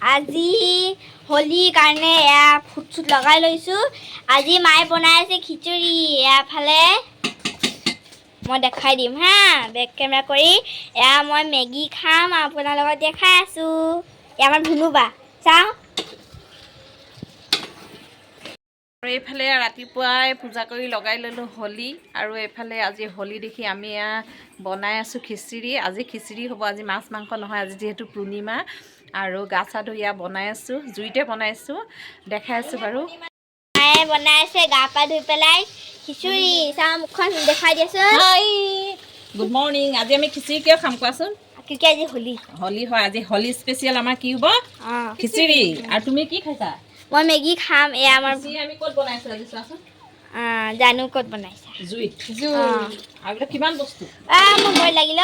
আজি হোলিৰ কাৰণে এয়া ফুট চুট লগাই লৈছোঁ। আজি মায়ে বনাই আছে খিচুৰি। এফালে মই দেখাই দিম হা, বেক কেমেৰা কৰি। এয়া মই মেগী খাম, আপোনাৰ লগত দেখাই আছোঁ। এয়া আমাৰ ধুনু বা চাওঁ। এইফালে ৰাতিপুৱাই পূজা কৰি লগাই ল'লোঁ হোলি, আৰু এইফালে আজি হোলি দেখি আমি বনাই আছোঁ খিচিৰি। আজি খিচিৰি হ'ব, আজি মাছ মাংস নহয়, আজি যিহেতু পূৰ্ণিমা। আৰু গা চা ধুই বনাই আছোঁ, জুইতে বনাইছোঁ, দেখাই আছোঁ বাৰু। মায়ে বনাই আছে গা পা ধুই পেলাই খিচুৰি। চাওঁ মুখখন দেখাই দিয়াচোন। Hi good morning. আজি আমি খিচিৰি কিয় খাম কোৱাচোন? কিয় আজি হোলি। হোলি হয়, আজি হোলি স্পেচিয়েল আমাৰ কি হ'ব? খিচিৰি। আৰু তুমি কি খাইছা? মই মেগী খাম। এয়া আমাৰ আমি ক'ত বনাইছোঁ আজি চোৱাচোন। জানো ক'ত বনাইছা? জুইত। আৰু কিমান বস্তু মোৰ ভয় লাগিল।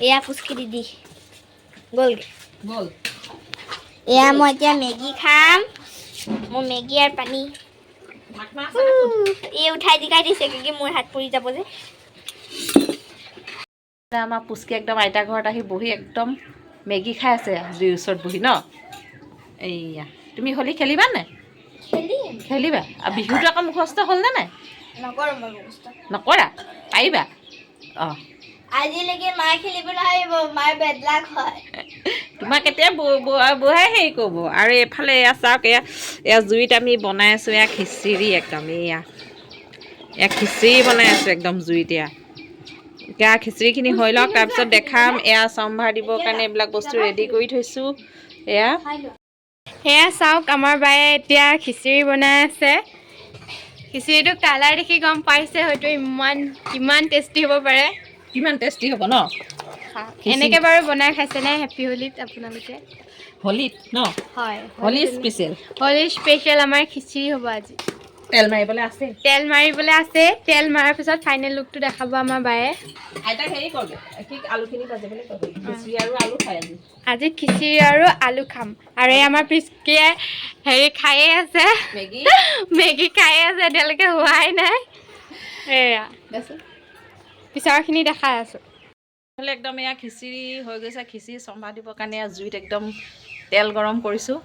এয়া পুচকি দিদি গ'লগে গ'ল। এয়া মই এতিয়া মেগী খাম। মোৰ মেগী আৰু পানী এই উঠাই দিকাই দিছে, কি মোৰ হাত পৰি যাব যে। আমাৰ পুচকি একদম আইতা ঘৰত আহি বহি একদম মেগী খাই আছে জুইৰ ওচৰত বহি ন। এইয়া তুমি হোলি খেলিবা নাই? খেলিবা। আৰু বিহুটো আকৌ মুখস্থ হ'লনে নাই? নকৰা? পাৰিবা? অঁ, আজিলৈকে মায়ে খেলিবলৈ আহিব, মায়ে বেদলাক হয়। তোমাক এতিয়া বুঢ়াই হেৰি কৰিব। আৰু এইফালে এয়া চাওক, এয়া জুইত আমি বনাই আছোঁ এয়া খিচিৰি। একদম এয়া খিচিৰি বনাই আছোঁ একদম জুইত। এতিয়া খিচিৰিখিনি হৈ লওক, তাৰপিছত দেখাম। এয়া চম্ভাৰ দিবৰ কাৰণে এইবিলাক বস্তু ৰেডি কৰি থৈছোঁ। সেয়া চাওক, আমাৰ বায়ে এতিয়া খিচিৰি বনাই আছে। খিচিৰিটো কালাৰ দেখি গম পাইছে হয়তো কিমান টেষ্টি হ'ব পাৰে। কিমান টেষ্টি হ'ব ন? এনেকৈ বাৰু বনাই খাইছেনে হেপী হোলীত আপোনালোকে? হোলীত ন? হয়, হোলী স্পেচিয়েল। হোলী স্পেচিয়েল আমাৰ খিচিৰি হ'ব আজি। তেল মাৰিবলৈ আছে। তেল মাৰিবলৈ আছে। তেল মৰাৰ পিছত ফাইনেল লুকটো দেখাব আমাৰ বায়ে। আইতাক হেৰি কৰগে, আলুখিনি ভাজিবলৈ ক'ব। খিচিৰি আৰু আলু খাই আজি খিচিৰি আৰু আলু খাম। আৰু এই আমাৰ পিচকিয়ে হেৰি খায়ে আছে, মেগী খায়ে আছে, এতিয়ালৈকে হোৱাই নাই। এয়া পিছৰখিনি দেখাই আছোঁ। একদম এয়া খিচিৰি হৈ গৈছে। খিচিৰি চম্ভাৰ দিবৰ কাৰণে জুইত একদম তেল গৰম কৰিছোঁ।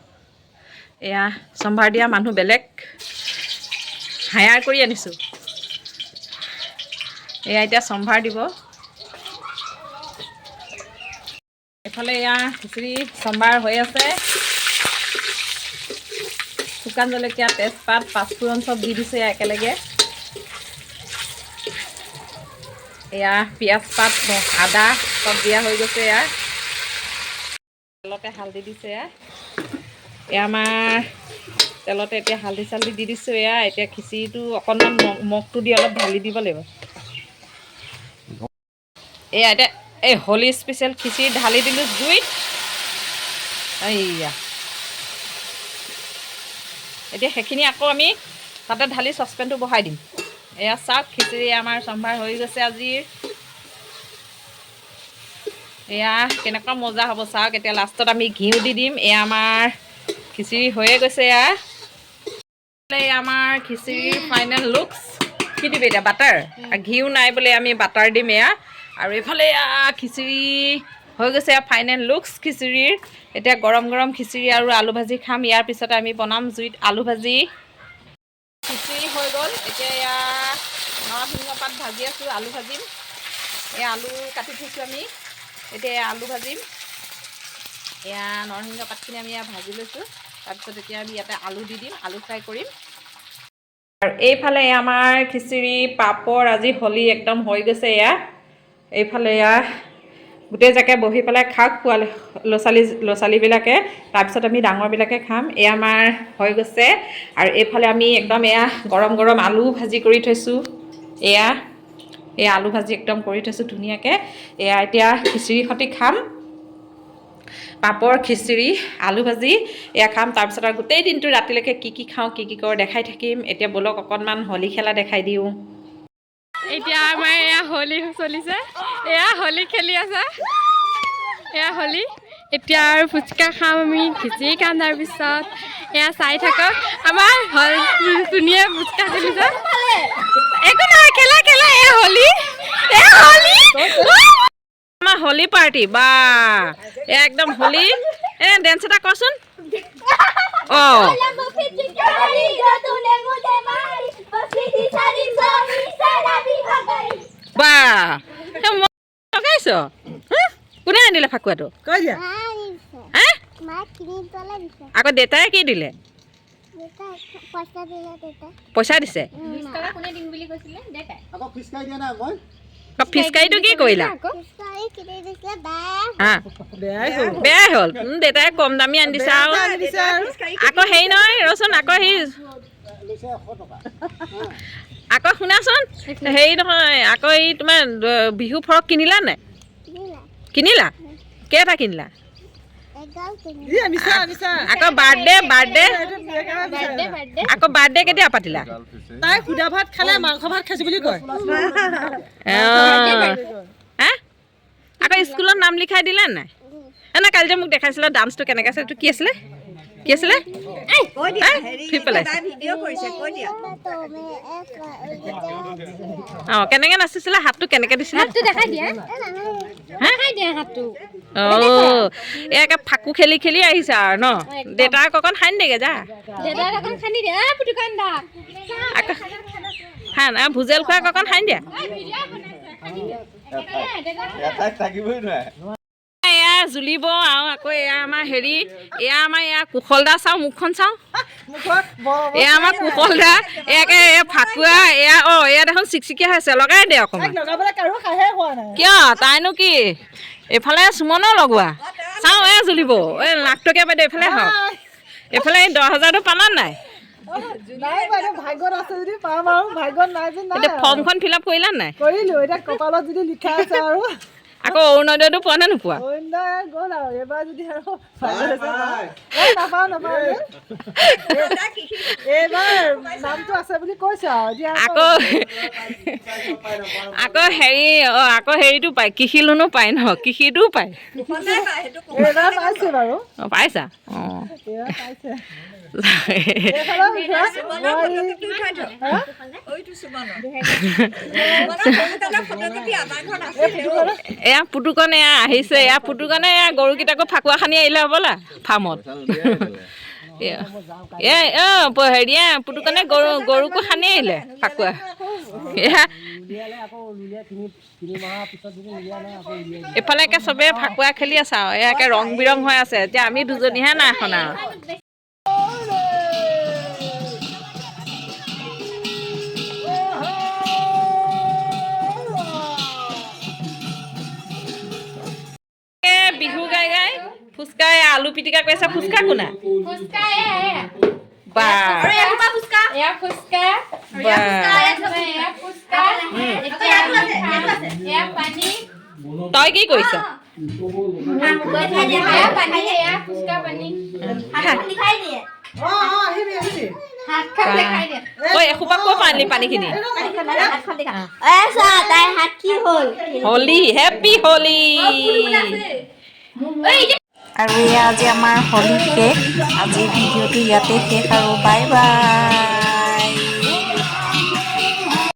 এয়া চম্ভাৰ দিয়া মানুহ বেলেগ হায়াৰ কৰি আনিছোঁ। এয়া এতিয়া চম্ভাৰ দিব। এইফালে এয়া খিচিৰি চম্ভাৰ হৈ আছে। শুকান জলকীয়া, তেজপাত, পাঁচফোৰণ চব দি দিছে একেলগে। এয়া পিঁয়াজ পাত, আদা চব দিয়া হৈ গৈছে। তেলতে হালধি দিছে। এয়া আমাৰ তেলতে এতিয়া হালধি চালধি দি দিছোঁ। এতিয়া খিচিৰিটো অকণমান মগটো দি অলপ ঢালি দিব লাগিব। এয়া এতিয়া এই হোলী স্পেচিয়েল খিচিৰি ঢালি দিলোঁ জুইত। এইয়া এতিয়া সেইখিনি আকৌ আমি তাতে ঢালি চচপেনটো বহাই দিম। এয়া চাওক, খিচিৰি আমাৰ চম্ভাৰ হৈ গৈছে আজিৰ। এয়া কেনেকুৱা মজা হ'ব চাওক। এতিয়া লাষ্টত আমি ঘিউ দি দিম। এয়া আমাৰ খিচিৰি হৈয়ে গৈছে। আমাৰ খিচিৰিৰ ফাইনেল লুকছ। কি দিবি এতিয়া? বাটাৰ। ঘিউ নাই বোলে, আমি বাটাৰ দিম। আৰু এইফালে খিচিৰি হৈ গৈছে ফাইনেল লুকছ খিচিৰিৰ। এতিয়া গৰম গৰম খিচিৰি আৰু আলু ভাজি খাম। ইয়াৰ পিছতে আমি বনাম জুইত আলু ভাজি। খিচিৰি হৈ গ'ল। এতিয়া নৰসিংহ পাত ভাজি আছোঁ, আলু ভাজিম। আলু কাটি থৈছোঁ আমি। এতিয়া আলু ভাজিম। নৰসিংহ পাতখিনি আমি ভাজি লৈছোঁ। তাৰপিছত এতিয়া আমি ইয়াতে আলু দি দিম, আলু ফ্ৰাই কৰিম। আৰু এইফালে আমাৰ খিচিৰি, পাপৰ, আজি হোলী একদম হৈ গৈছে। এইফালে গোটেই জাকে বহি পেলাই খাওক ল'ৰা ছোৱালীবিলাকে। তাৰপিছত আমি ডাঙৰবিলাকে খাম। আমাৰ হৈ গৈছে। আৰু এইফালে আমি একদম গৰম গৰম আলু ভাজি কৰি থৈছোঁ। আলু ভাজি একদম কৰি থৈছোঁ ধুনীয়াকৈ। এতিয়া খিচিৰিৰ সৈতে খাম। পাপৰ, খিচিৰি, আলু ভাজি খাম। তাৰপিছত আৰু গোটেই দিনটো ৰাতিলৈকে কি খাওঁ, কি কৰোঁ দেখাই থাকিম। এতিয়া ব'লক অকণমান হোলী খেলা দেখাই দিওঁ। এতিয়া আমাৰ হোলী চলিছে। হোলী খেলি আছে। হোলী এতিয়া আৰু ফুচকা খাম, আমি খিচিৰি খাম। তাৰপিছত চাই থাকক, আমাৰ ধুনীয়া ফুচকা খেলিছে। একো নহয়, খেলা খেলা। হোলী আমাৰ হোলী পাৰ্টি বা একদম হোলী ডেন্স এটা কৰচোন অঁ বা লগাইছ কোনে আনিলে ফাকুৱাটো হা আকৌ দেউতাই কি দিলে পইচা দিছে ফিচকাৰীটো কি কৰিলা বেয়াই হ'ল দেউতাই কম দামী আনি দিছে আৰু আকৌ হেৰি নহয় ৰচোন আকৌ হেৰি আকৌ শুনাচোন হেৰি নহয় আকৌ এই তোমাৰ বিহু ফৰক কিনিলা নাই কিনিলা কেইটা কিনিলা আকৌ বাৰ্থডে আকৌ বাৰ্থডে কেতিয়া পাতিলা তাই সুদা ভাত খালে মাংস ভাত খাইছো বুলি কয় আকৌ স্কুলত নাম লিখাই দিলা নাই এনে কালি যে মোক দেখাইছিলা ডান্সটো কেনেকৈ আছে এইটো কি আছিলে কি আছিলে অঁ কেনেকৈ নাচিছিলা হাতটো কেনেকৈ দিছিলা অঁ একে ফাকু খেলি খেলি আহিছে আৰু ন দেউতাক অকণ সানি দেগে যা আকৌ খান ভুজেল খুৱাক অকণ সানি দিয়া এয়া জুলিব আৰু আকৌ এয়া আমাৰ হেৰি এয়া আমাৰ এয়া কুশলদা চাওঁ মুখখন চাওঁ এয়া আমাৰ কুশলদা এয়াকে এয়া ফাকুৱা এয়া অঁ এয়া দেখোন চিকচিকীয়া হৈছে লগাই দে অকণমান কিয় তাইনো কি এইফালে সুমনো লগোৱা চাওঁ এয়া জুলিব এই লাখ টকীয়া বাইদেউ এইফালে হওক এইফালে 10,000টো পালা নাই ফৰ্মখন ফিল আপ কৰিলা নাই আকৌ অৰুণোদয়টো পোৱা নে নোপোৱা আকৌ হেৰি আকৌ হেৰিটো পায় কৃষি লোনো পায় ন কৃষিটোও পায় পাইছা অঁ এয়া পুতুকণ এয়া আহিছে এয়া পুতুকণে এয়া গৰুকেইটাকো ফাকুৱা খানি আহিলে হ'বলা ফাৰ্মত হেৰিয়া পুতুকণে গৰুকো সানি আহিলে ফাকুৱা এয়া এইফালে একে চবে ফাকুৱা খেলি আছে আৰু এয়াকে ৰং বিৰং হৈ আছে এতিয়া আমি দুজনীহে নাই এখন আৰু বিহু গাই গাই ফুচকা আলু পিটিকা কৰিছে ফুচকা কোনা তই কি কৰিছ এসোপা ক'ৰ পানী পানীখিনি হলি হেপী হলি আৰু এয়া আজি আমাৰ হলি শেষ আজিৰ ভিডিঅ'টো ইয়াতে শেষ আৰু বাই বাই